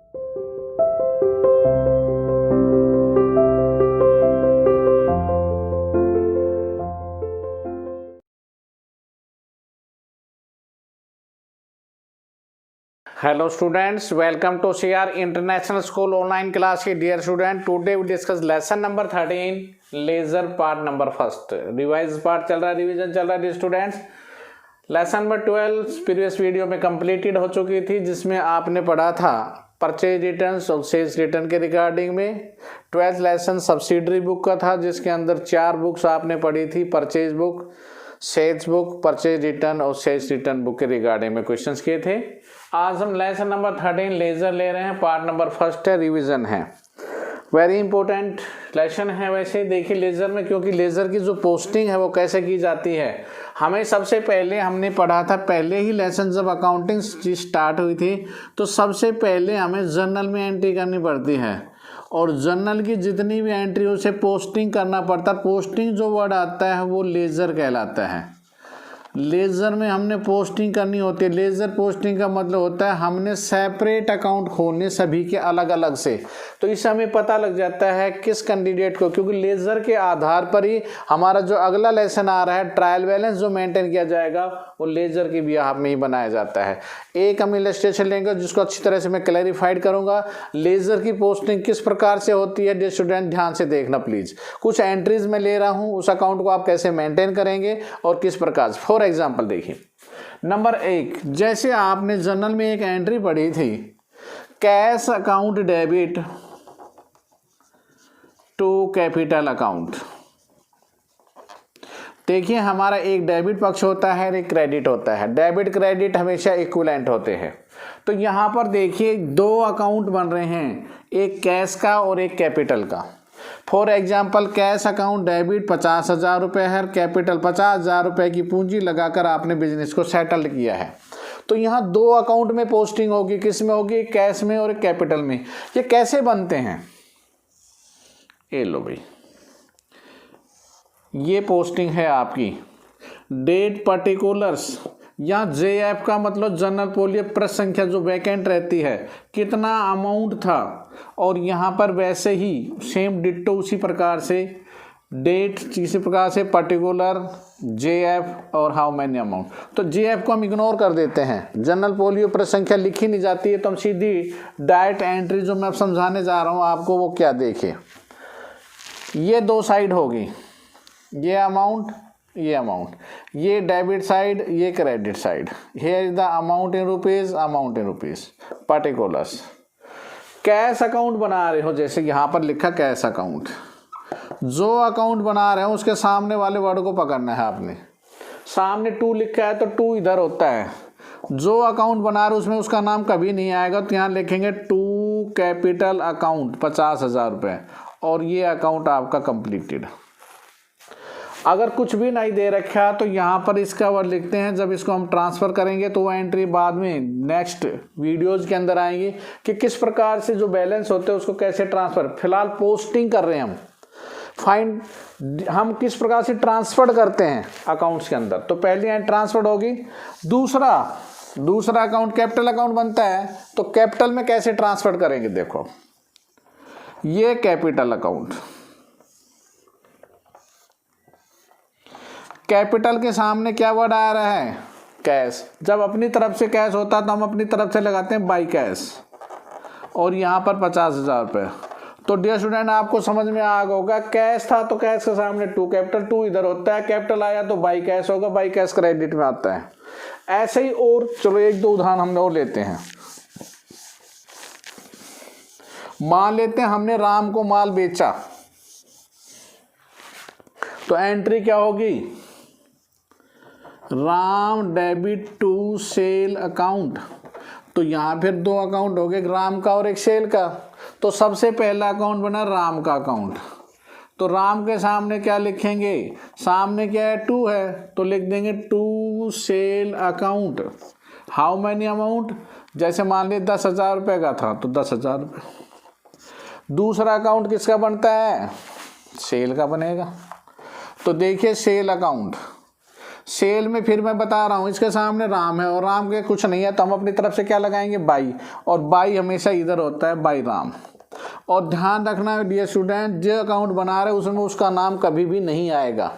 Hello students, welcome to CR International School online class के dear student. Today we discuss lesson number 13, ledger part number first. Revise part चल रहा है, revision चल रहा है students. Lesson number 12 previous video में completed हो चुकी थी, जिसमें आपने पढ़ा था परचेज रिटर्न और सेल्स रिटर्न के रिगार्डिंग में. 12th लेसन सब्सिडरी बुक का था, जिसके अंदर 4 बुक्स आपने पढ़ी थी. Purchase book, sales book, purchase return और सेल्स रिटर्न बुक के रिगार्डिंग में क्वेश्चंस किए थे. आज हम लेसन नंबर 13 लेजर ले रहे हैं. पार्ट नंबर फर्स्ट है, रिवीजन है. वेरी इंपॉर्टेंट लेसन है. वैसे देखिए लेजर में, क्योंकि लेजर की जो पोस्टिंग है वो कैसे की जाती है, हमें सबसे पहले हमने पढ़ा था पहले ही लेसन, जब अकाउंटिंग स्टार्ट हुई थी तो सबसे पहले हमें जर्नल में एंट्री करनी पड़ती है, और जर्नल की जितनी भी एंट्री उसे पोस्टिंग करना पड़ता है. पोस्टिंग जो वर्ड आता है वो लेजर कहलाता है. लेजर में हमने पोस्टिंग करनी होती है. लेजर पोस्टिंग का मतलब होता है हमने सेपरेट अकाउंट खोलने सभी के अलग अलग से. तो इससे हमें पता लग जाता है किस कैंडिडेट को, क्योंकि लेजर के आधार पर ही हमारा जो अगला लेसन आ रहा है ट्रायल बैलेंस जो मेंटेन किया जाएगा वो लेजर की बिहाफ में ही बनाया जाता है. एक हम इलस्ट्रेशन लेंगे जिसको अच्छी तरह से मैं क्लैरिफाइड करूंगा. लेजर की पोस्टिंग किस प्रकार से होती है डियर स्टूडेंट, ध्यान से देखना प्लीज. कुछ एंट्रीज में ले रहा हूं, उस अकाउंट को आप कैसे मेंटेन करेंगे और किस प्रकार से. फॉर एग्जाम्पल देखिए, नंबर 1, जैसे आपने जर्नल में एक एंट्री पढ़ी थी, cash account debit to capital account. देखिए हमारा एक डेबिट पक्ष होता है, एक क्रेडिट होता है. डेबिट क्रेडिट हमेशा इक्विवेलेंट होते हैं. तो यहां पर देखिए 2 अकाउंट बन रहे हैं, एक कैश का और एक कैपिटल का. For example cash account debit 50,000 रुपये है, कैपिटल 50,000 रुपये की पूंजी लगाकर आपने बिजनेस को सेटल किया है. तो यहाँ 2 अकाउंट में पोस्टिंग होगी. किस में होगी? कैश में और कैपिटल में. ये कैसे बनते हैं? ये लो भाई, ये पोस्टिंग है आपकी. डेट पर्टिकुलर्स, यहाँ JF का मतलब जनरल पोलियो प्रश्न संख्या जो वैकेंट रहती है, कितना अमाउंट था, और यहाँ पर वैसे ही सेम डिट्टो उसी प्रकार से डेट, इसी प्रकार से पर्टिकुलर, JF और हाउ मैनी अमाउंट. तो JF को हम इग्नोर कर देते हैं. जनरल पोलियो प्रश्न संख्या लिखी नहीं जाती है, तो हम सीधी डायरेक्ट एंट्री जो मैं अब समझाने जा रहा हूँ आपको वो क्या, देखिए ये 2 साइड होगी, ये अमाउंट, ये अमाउंट, ये डेबिट साइड, ये credit side. Here is the amount in rupees, amount in rupees, particulars. Cash account बना रहे हो, जैसे यहाँ पर लिखा कैश अकाउंट. जो अकाउंट बना रहे हो उसके सामने वाले वर्ड को पकड़ना है आपने. सामने 2 लिखा है तो 2 इधर होता है. जो अकाउंट बना रहे हो उसमें उसका नाम कभी नहीं आएगा, तो यहाँ लिखेंगे 2 कैपिटल अकाउंट 50,000 रुपये, और ये अकाउंट आपका कंप्लीटेड. अगर कुछ भी नहीं दे रखा तो यहाँ पर इसका वर्ड लिखते हैं. जब इसको हम ट्रांसफर करेंगे तो वो एंट्री बाद में नेक्स्ट वीडियोज के अंदर आएंगी कि किस प्रकार से जो बैलेंस होते हैं उसको कैसे ट्रांसफर. फिलहाल पोस्टिंग कर रहे हैं हम. फाइंड हम किस प्रकार से ट्रांसफर करते हैं अकाउंट्स के अंदर. तो पहली एंड ट्रांसफर होगी. दूसरा अकाउंट कैपिटल अकाउंट बनता है, तो कैपिटल में कैसे ट्रांसफर करेंगे. देखो ये कैपिटल अकाउंट, कैपिटल के सामने क्या वर्ड आ रहा है? कैश. जब अपनी तरफ से कैश होता है तो हम अपनी तरफ से लगाते हैं बाई कैश, और यहाँ पर 50,000 रुपये. तो डियर स्टूडेंट आपको समझ में आ गया होगा, कैश था तो कैश के सामने 2 कैपिटल, 2 इधर होता है, कैपिटल आया तो बाई कैश होगा, बाई कैश क्रेडिट में आता है. ऐसे ही और चलो 1-2 उदाहरण हमने और लेते हैं. मान लेते हैं हमने राम को माल बेचा, तो एंट्री क्या होगी? Ram debit to sale account. तो यहां फिर 2 अकाउंट हो गए, राम का और एक सेल का. तो सबसे पहला अकाउंट बना राम का अकाउंट. तो राम के सामने क्या लिखेंगे? सामने क्या है? 2 है, तो लिख देंगे 2 sale account. How many amount? जैसे मान ली 10,000 रुपये का था तो 10,000 रुपये. दूसरा अकाउंट किसका बनता है? सेल का बनेगा. तो देखिए सेल अकाउंट, सेल में फिर मैं बता रहा हूँ इसके सामने राम है और राम के कुछ नहीं है तो हम अपनी तरफ से क्या लगाएंगे बाई, और बाई हमेशा इधर होता है बाई राम। और ध्यान रखना है डियर स्टूडेंट, जो अकाउंट बना रहे उसमें उसका नाम कभी भी नहीं आएगा।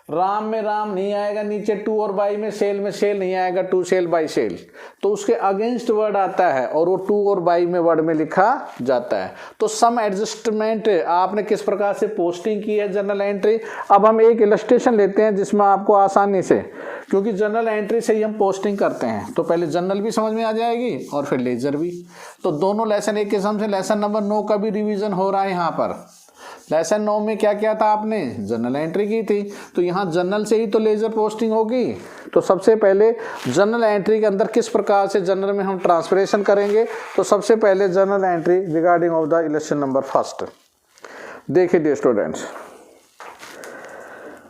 राम में राम नहीं आएगा, नीचे टू और बाई में सेल नहीं आएगा, टू सेल बाई सेल, तो उसके अगेंस्ट वर्ड आता है और वो टू और बाई में वर्ड में लिखा जाता है। तो सम एडजस्टमेंट आपने किस प्रकार से पोस्टिंग की है जर्नल एंट्री। अब हम एक इलस्ट्रेशन लेते हैं जिसमें आपको आसानी से, क्योंकि जर्नल एंट्री से ही हम पोस्टिंग करते हैं, तो पहले जर्नल भी समझ में आ जाएगी और फिर लेजर भी। तो दोनों लेसन एक किस्म से लेसन नंबर 9 का भी रिवीजन हो रहा है यहाँ पर। लेसन 9 में क्या किया था आपने, जर्नल एंट्री की थी, तो यहाँ जर्नल से ही तो लेजर पोस्टिंग होगी। तो सबसे पहले जर्नल एंट्री के अंदर किस प्रकार से जर्नल में हम ट्रांसफरेशन करेंगे, तो सबसे पहले journal entry regarding of the election number first. देखिए dear students,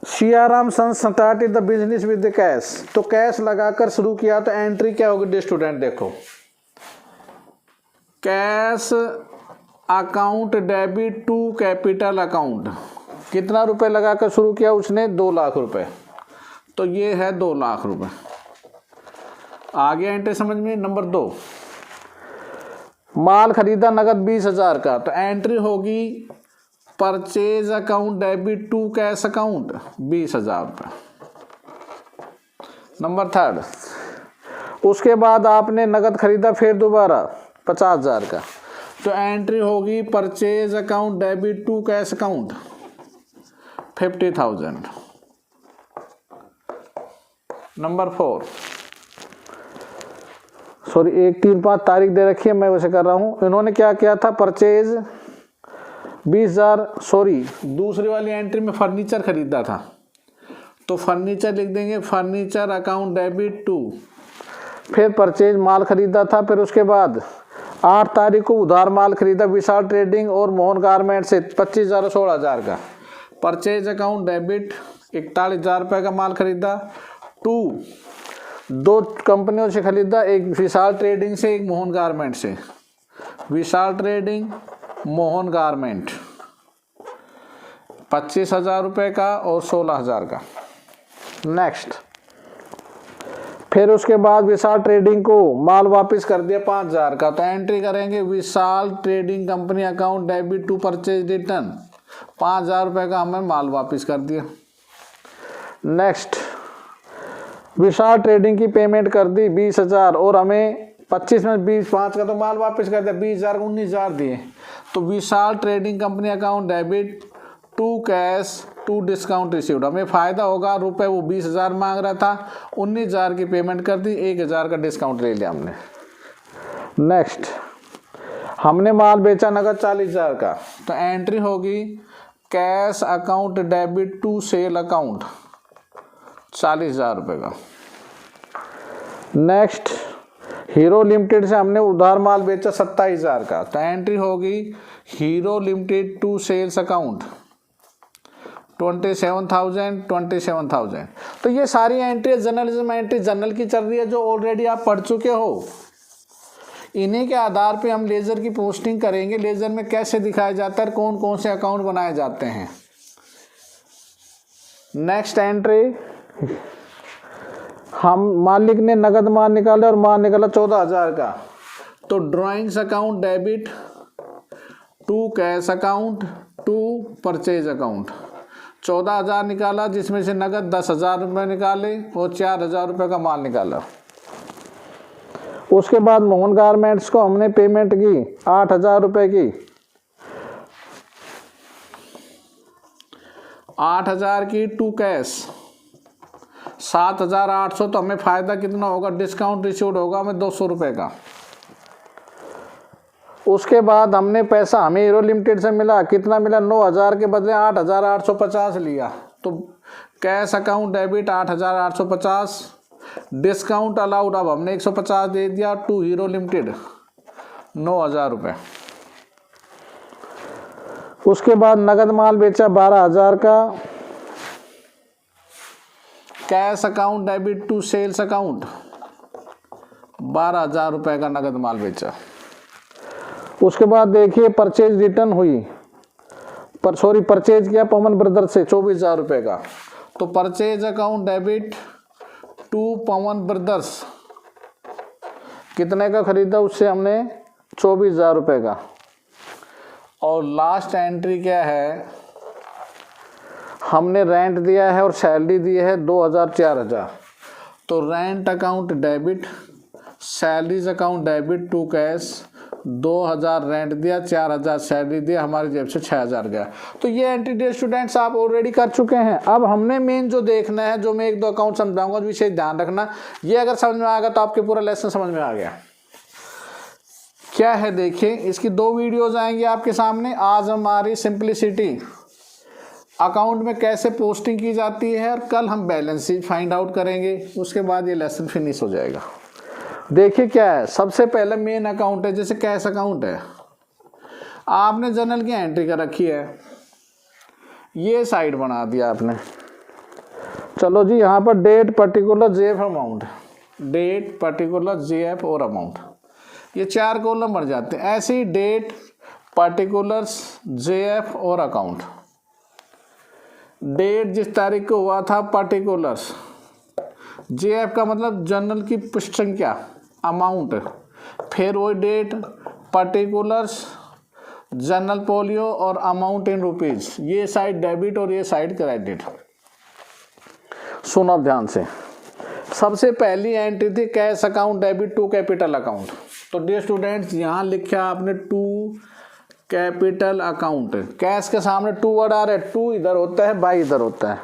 Siyaram son started the business with the cash, तो कैश लगाकर शुरू किया, तो एंट्री क्या होगी डियर स्टूडेंट, देखो cash account debit to capital account, कितना रुपए लगाकर शुरू किया उसने, 2 लाख रुपए, तो ये है 2 लाख रुपए। आगे एंट्री समझ में। नंबर 2, माल खरीदा नगद 20,000 का, तो एंट्री होगी purchase account debit to cash account 20,000 रुपये। नंबर 3, उसके बाद आपने नगद खरीदा फिर दोबारा 50,000 का, तो एंट्री होगी purchase account debit to cash account 50,000। Number 4, sorry 1, 3, 5 तारीख दे रखी है, मैं वैसे कर रहा हूं। इन्होंने क्या किया था, परचेज 20,000, सॉरी दूसरी वाली एंट्री में फर्नीचर खरीदा था, तो फर्नीचर लिख देंगे फर्नीचर अकाउंट डेबिट टू, फिर परचेज माल खरीदा था, फिर उसके बाद 8 तारीख को उधार माल खरीदा विशाल ट्रेडिंग और मोहन गारमेंट से 25,000 और 16,000 का, परचेज अकाउंट डेबिट 41,000 रुपये का माल खरीदा टू 2 कंपनियों से खरीदा, एक विशाल ट्रेडिंग से एक मोहन गारमेंट से, विशाल ट्रेडिंग मोहन गारमेंट 25,000 रुपये का और 16,000 का। नेक्स्ट, फिर उसके बाद विशाल ट्रेडिंग को माल वापस कर दिया 5,000 का, तो एंट्री करेंगे Vishal trading company account debit to purchase return 5,000 रुपये का हमें माल वापस कर दिया। नेक्स्ट, विशाल ट्रेडिंग की पेमेंट कर दी 20,000 और हमें 25 में 20, 5 का तो माल वापस कर दिया, 20,000 को 19,000 दिए, तो Vishal trading company account debit to cash to discount received, हमें फ़ायदा होगा, रुपए वो 20,000 मांग रहा था, 19,000 की पेमेंट कर दी, 1,000 का डिस्काउंट ले लिया हमने। नेक्स्ट, हमने माल बेचा नगद 40,000 का, तो एंट्री होगी cash account debit to sale account 40,000 रुपये का। नेक्स्ट, हीरो लिमिटेड से हमने उधार माल बेचा 27,000 का, तो एंट्री होगी Hero limited to sales account 27,000। तो ये सारी एंट्री जर्नलिज्म एंट्री जर्नल की चल रही है जो ऑलरेडी आप पढ़ चुके हो। इन्हीं के आधार पे हम लेजर की पोस्टिंग करेंगे, लेजर में कैसे दिखाया जाता है, कौन कौन से अकाउंट बनाए जाते हैं। नेक्स्ट एंट्री, हम मालिक ने नगद माल निकाला और माल निकाला 14,000 का, तो drawings account debit to cash account to purchase account 14,000 निकाला, जिसमें से नगद 10,000 रुपये निकाले और 4,000 रुपये का माल निकाला। उसके बाद मोहन गारमेंट्स को हमने पेमेंट की 8,000 रुपये की, 8,000 की टू कैश 7,800, तो हमें फ़ायदा कितना होगा, डिस्काउंट रिसीव्ड होगा हमें 200 रुपये का। उसके बाद हमने पैसा हमें हीरो लिमिटेड से मिला, कितना मिला, 9,000 के बदले 8,850 लिया, तो cash account debit 8,850, discount allowed अब हमने 150 दे दिया टू हीरो लिमिटेड 9,000 रुपये। उसके बाद नगद माल बेचा 12,000 का, cash account debit to sales account 12,000 रुपये का नगद माल बेचा। उसके बाद देखिए परचेज रिटर्न हुई, परचेज किया पवन ब्रदर्स से 24,000 रुपये का, तो purchase account debit to Pawan brothers, कितने का खरीदा, उससे हमने 24,000 रुपये का। और लास्ट एंट्री क्या है, हमने रेंट दिया है और सैलरी दी है 2,000 4,000। तो rent account debit, salaries account debit to cash, 2,000 rent दिया, 4,000 सैलरी दिया, हमारी जेब से 6,000 गया। तो ये एंट्री डियर स्टूडेंट्स आप ऑलरेडी कर चुके हैं। अब हमने मेन जो देखना है, जो मैं 1-2 अकाउंट समझाऊंगा, विशेष ध्यान रखना। ये अगर समझ में आएगा तो आपके पूरा लेसन समझ में आ गया। क्या है देखिए, इसकी 2 वीडियोज आएंगी आपके सामने। आज हमारी सिंप्लिसिटी अकाउंट में कैसे पोस्टिंग की जाती है, और कल हम बैलेंस शीट फाइंड आउट करेंगे। उसके बाद ये लेसन फिनिश हो जाएगा। देखिए क्या है, सबसे पहले मेन अकाउंट है, जैसे कैश अकाउंट है, आपने जर्नल की एंट्री कर रखी है, ये साइड बना दिया आपने। चलो जी, यहाँ पर date particular JF amount, date particular JF और अमाउंट, ये 4 कॉलम बन जाते हैं। ऐसे ही डेट पर्टिकुलर्स जेएफ और अकाउंट, डेट जिस तारीख को हुआ था पर्टिकुलर्स, जेएफ का मतलब जर्नल की पृष्ठ संख्या, अमाउंट, फिर वही डेट पर्टिकुलर्स जर्नल पोलियो और अमाउंट इन रुपीज, ये साइड डेबिट और ये साइड क्रेडिट। सुनो ध्यान से, सबसे पहली एंट्री थी cash account debit to capital account. तो डियर स्टूडेंट्स, यहाँ लिखा आपने टू कैपिटल अकाउंट, कैश के सामने 2 वर्ड आ रहे हैं, 2 इधर होता है, बाई इधर होता है,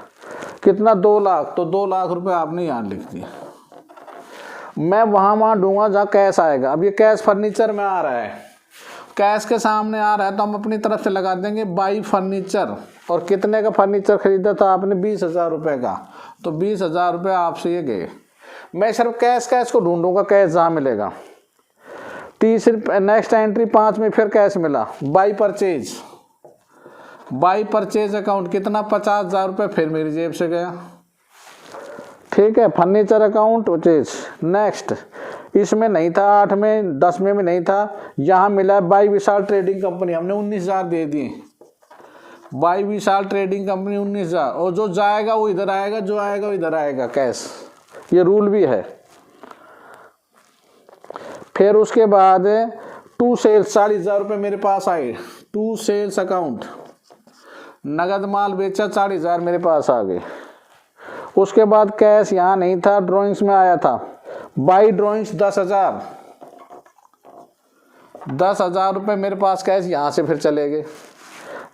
कितना 2 लाख, तो 2 लाख रुपए आपने यहाँ लिख दिया। मैं वहाँ दूंगा जहाँ कैश आएगा। अब ये कैश फर्नीचर में आ रहा है, कैश के सामने आ रहा है, तो हम अपनी तरफ से लगा देंगे बाई फर्नीचर। और कितने का फर्नीचर खरीदा था आपने, 20,000 रुपये का, तो 20,000 रुपये आपसे ये गए। मैं सिर्फ कैश को ढूंढूंगा, कैश जहाँ मिलेगा। तीसरी नेक्स्ट एंट्री 5 में फिर कैश मिला, by purchase, by purchase account कितना, 50,000 रुपये फिर मेरी जेब से गया। ठीक है, फर्नीचर अकाउंट परचेज। नेक्स्ट इसमें नहीं था, 8 में 10 में भी नहीं था, यहाँ मिला बाई विशाल ट्रेडिंग कंपनी, हमने 19,000 दे दिए। बाई विशाल ट्रेडिंग कंपनी 19,000, और जो जाएगा वो इधर आएगा, जो आएगा वो इधर आएगा, कैश, ये रूल भी है। फिर उसके बाद टू सेल्स 40,000 रुपये मेरे पास आए, टू सेल्स अकाउंट, नगद माल बेचा 40,000 मेरे पास आ गए। उसके बाद कैश यहाँ नहीं था, ड्राइंग्स में आया था, बाई ड्राइंग्स 10,000, 10,000 रुपये मेरे पास कैश, यहाँ से फिर चले गए।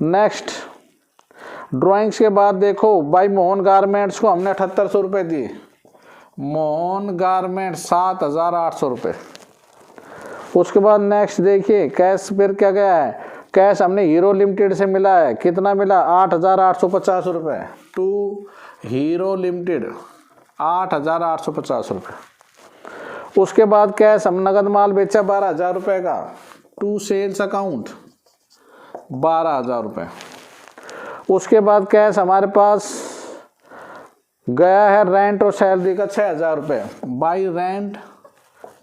नेक्स्ट ड्राइंग्स के बाद देखो, बाई मोहन गारमेंट्स को हमने 7800 रुपये दिए, मोहन गारमेंट्स 7,800 रुपये। उसके बाद नेक्स्ट देखिए कैश फिर क्या गया है, कैश हमने हीरो लिमिटेड से मिला है, कितना मिला, 8,850 रुपये, टू हीरो लिमिटेड 8,850 रुपये। उसके बाद कैश हम नगद माल बेचा 12,000 रुपये का, टू सेल्स अकाउंट 12,000 रुपये। उसके बाद कैश हमारे पास गया है रेंट और सैलरी का 6,000 रुपये, बाई रेंट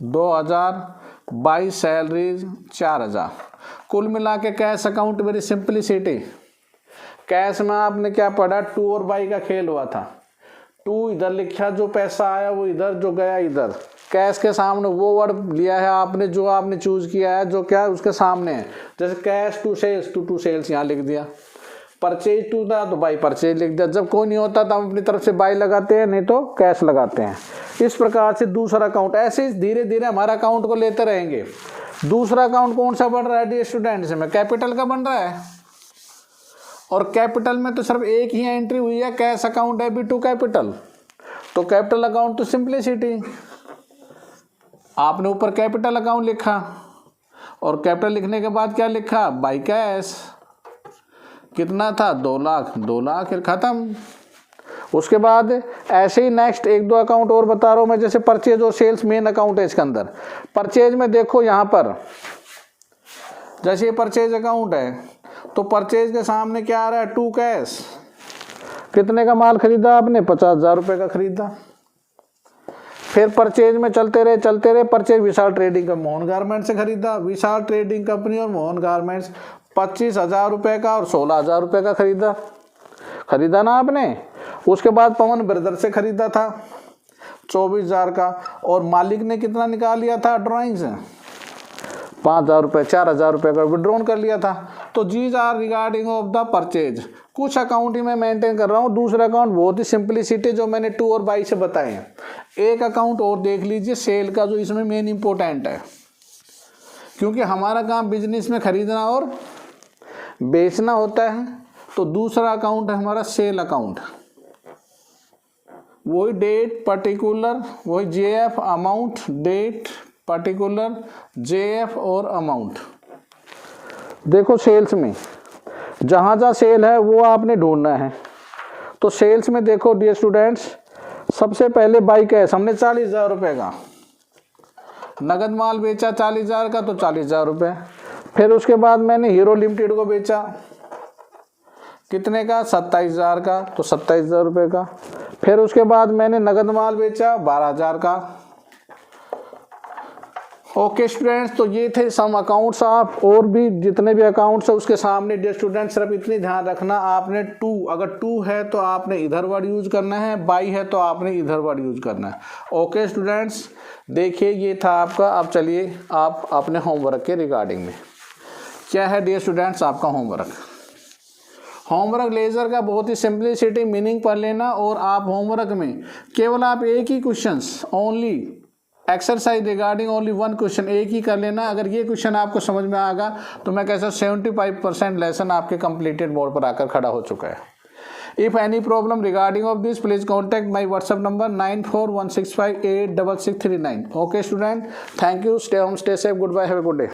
2,000, बाई सैलरीज 4,000। कुल मिला के cash account very simplicity. Cash में आपने क्या पढ़ा, टू और बाई का खेल हुआ था, टू इधर लिखा, जो पैसा आया वो इधर, जो गया इधर। कैश के सामने वो वर्ड लिया है आपने जो आपने चूज किया है, जो क्या उसके सामने है। जैसे cash to sales, to sales यहाँ लिख दिया, परचेज टू था तो बाई परचेज लिख दिया। जब कोई नहीं होता तो हम अपनी तरफ से बाई लगाते हैं, नहीं तो कैश लगाते हैं। इस प्रकार से दूसरा अकाउंट, ऐसे धीरे धीरे हमारा अकाउंट को लेते रहेंगे। दूसरा अकाउंट कौन सा बन रहा है डियर स्टूडेंट्स में, कैपिटल का बन रहा है। और कैपिटल में तो सिर्फ एक ही एंट्री हुई है, cash account debit to capital. तो कैपिटल अकाउंट तो सिंपलिसिटी, आपने ऊपर कैपिटल अकाउंट लिखा और कैपिटल लिखने के बाद क्या लिखा, बाई कैश, कितना था 2 लाख, 2 लाख, फिर खत्म। उसके बाद ऐसे ही नेक्स्ट 1-2 अकाउंट और बता रहा हूँ मैं, जैसे परचेज और सेल्स मेन अकाउंट है इसके अंदर। परचेज में देखो यहाँ पर, जैसे ये परचेज अकाउंट है तो परचेज के सामने क्या आ रहा है, टू कैश, कितने का माल खरीदा आपने, 50,000 रुपये का खरीदा। फिर परचेज में चलते रहे, परचेज विशाल ट्रेडिंग का मोहन गारमेंट से खरीदा, विशाल ट्रेडिंग कंपनी और मोहन गारमेंट्स 25,000 रुपये का और 16,000 रुपये का खरीदा ना आपने। उसके बाद पवन ब्रदर से खरीदा था 24,000 का, और मालिक ने कितना निकाल लिया था ड्राइंग से 5,000 रुपये, 4,000 रुपये का विड्रॉन कर लिया था। तो these are regarding of the purchase. कुछ अकाउंट ही मैं मेंटेन कर रहा हूँ, दूसरा अकाउंट बहुत ही सिंपलिसिटी जो मैंने 2 और 22 से बताए हैं। एक अकाउंट और देख लीजिए सेल का, जो इसमें मेन इंपॉर्टेंट है, क्योंकि हमारा काम बिजनेस में खरीदना और बेचना होता है। तो दूसरा अकाउंट है हमारा सेल अकाउंट, वही डेट पर्टिकुलर, वही JF amount, date particular, JF और अमाउंट। देखो सेल्स में जहाँ जहाँ सेल है वो आपने ढूंढना है। तो सेल्स में देखो डियर स्टूडेंट्स, सबसे पहले बाई कैश हमने 40,000 रुपये का नगद माल बेचा, 40,000 का, तो 40,000 रुपये। फिर उसके बाद मैंने हीरो लिमिटेड को बेचा, कितने का, 27,000 का, तो 27,000 रुपये का। फिर उसके बाद मैंने नगद माल बेचा 12,000 का। ओके स्टूडेंट्स, तो ये थे सम अकाउंट्स। आप और भी जितने भी अकाउंट्स है उसके सामने डियर स्टूडेंट्स सिर्फ इतनी ध्यान रखना, आपने 2, अगर 2 है तो आपने इधर वर्ड यूज करना है, बाई है तो आपने इधर वर्ड यूज करना है। ओके स्टूडेंट्स, देखिए ये था आपका। अब चलिए आप अपने होमवर्क के रिगार्डिंग में, क्या है डियर स्टूडेंट्स आपका होमवर्क। होमवर्क लेजर का बहुत ही सिंपलिसिटी मीनिंग पढ़ लेना, और आप होमवर्क में केवल आप एक ही questions, only exercise regarding only 1 question एक ही कर लेना। अगर ये क्वेश्चन आपको समझ में आ गया तो मैं कैसा 75% लेसन आपके कंप्लीटेड बोर्ड पर आकर खड़ा हो चुका है। If any problem regarding of this please contact my WhatsApp number 9416586639। Okay student, thank you, stay home, stay safe, goodbye, have a good day.